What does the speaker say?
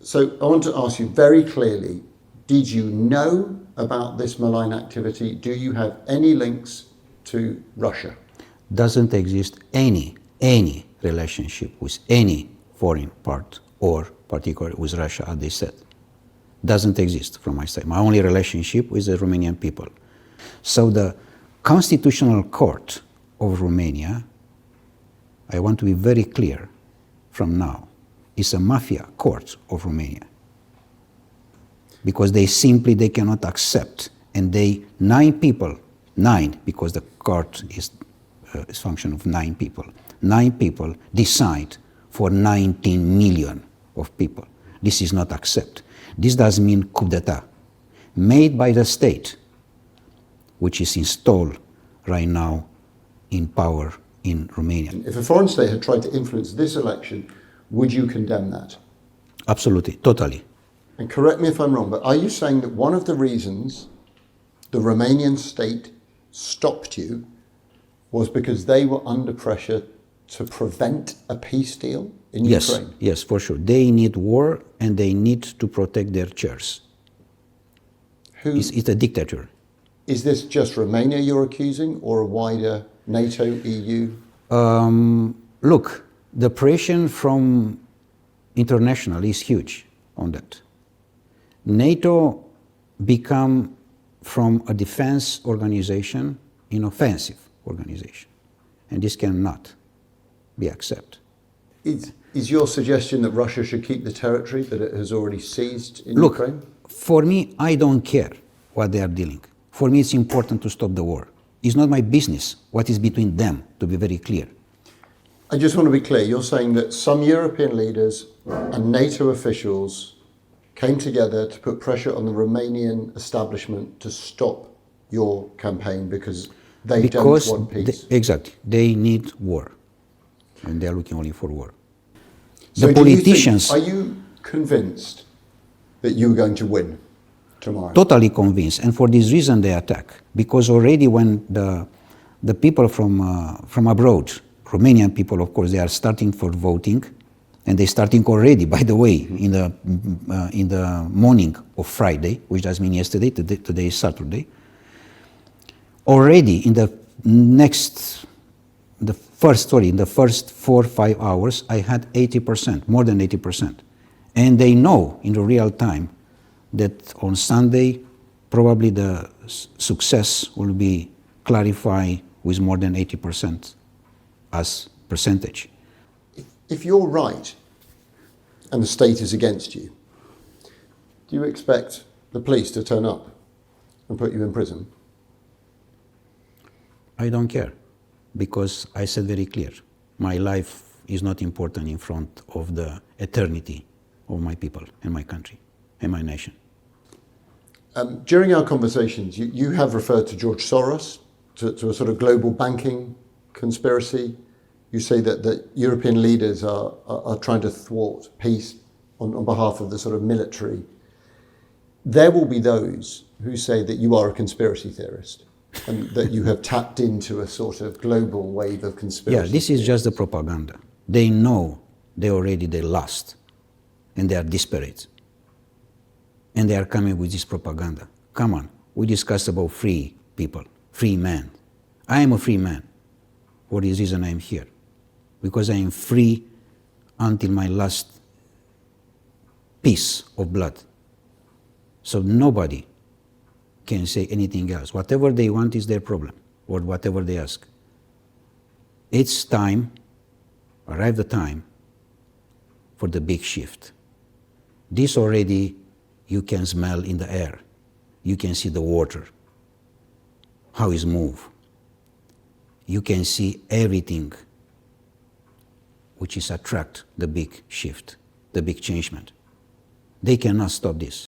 So I want to ask you very clearly, did you know about this malign activity? Do you have any links to Russia? Doesn't exist any relationship with any foreign part or particularly with Russia, as they said. Doesn't exist from my side. My only relationship with the Romanian people. So the Constitutional Court of Romania, I want to be very clear from now, is a mafia court of Romania. Because they cannot accept, and 9 people, because the court is a function of 9 people. 9 people decide for 19 million of people. This is not accept. This does mean coup d'etat, made by the state, which is installed right now in power in Romania. If a foreign state had tried to influence this election, would you condemn that? Absolutely, totally. And correct me if I'm wrong, but are you saying that one of the reasons the Romanian state stopped you was because they were under pressure to prevent a peace deal in Ukraine? Yes, for sure. They need war and they need to protect their chairs. It's a dictator. Is this just Romania you're accusing, or a wider NATO, EU? Look, the pressure from international is huge on that. NATO become from a defense organization an offensive organization, and this cannot be accepted. Is your suggestion that Russia should keep the territory that it has already seized in Ukraine? Look, for me, I don't care what they are dealing. For me, it's important to stop the war. It's not my business what is between them, to be very clear. I just want to be clear. You're saying that some European leaders and NATO officials came together to put pressure on the Romanian establishment to stop your campaign because they don't want peace. Exactly. They need war. And they're looking only for war. So the politicians... are you convinced that you're going to win tomorrow? Totally convinced. And for this reason they attack. Because already when the people from abroad, Romanian people, of course, they are starting for voting, and they're starting already, by the way, in the morning of Friday, which does mean yesterday, today is Saturday. Already in the first 4 or 5 hours, I had 80%, more than 80%. And they know in the real time that on Sunday, probably the success will be clarified with more than 80% as percentage. If you're right and the state is against you, do you expect the police to turn up and put you in prison? I don't care, because I said very clear, my life is not important in front of the eternity of my people and my country and my nation. During our conversations, you have referred to George Soros, to a sort of global banking conspiracy. You say that European leaders are trying to thwart peace on behalf of the sort of military. There will be those who say that you are a conspiracy theorist and that you have tapped into a sort of global wave of conspiracy. Yeah, this is just the propaganda. They know they lost and they are desperate. And they are coming with this propaganda. Come on, we discussed about free people, free man. I am a free man. For this reason I am here. Because I am free until my last piece of blood. So nobody can say anything else. Whatever they want is their problem, or whatever they ask. It's time, arrived the time, for the big shift. This already you can smell in the air. You can see the water, how it moves. You can see everything which is attract the big shift, the big changement. They cannot stop this.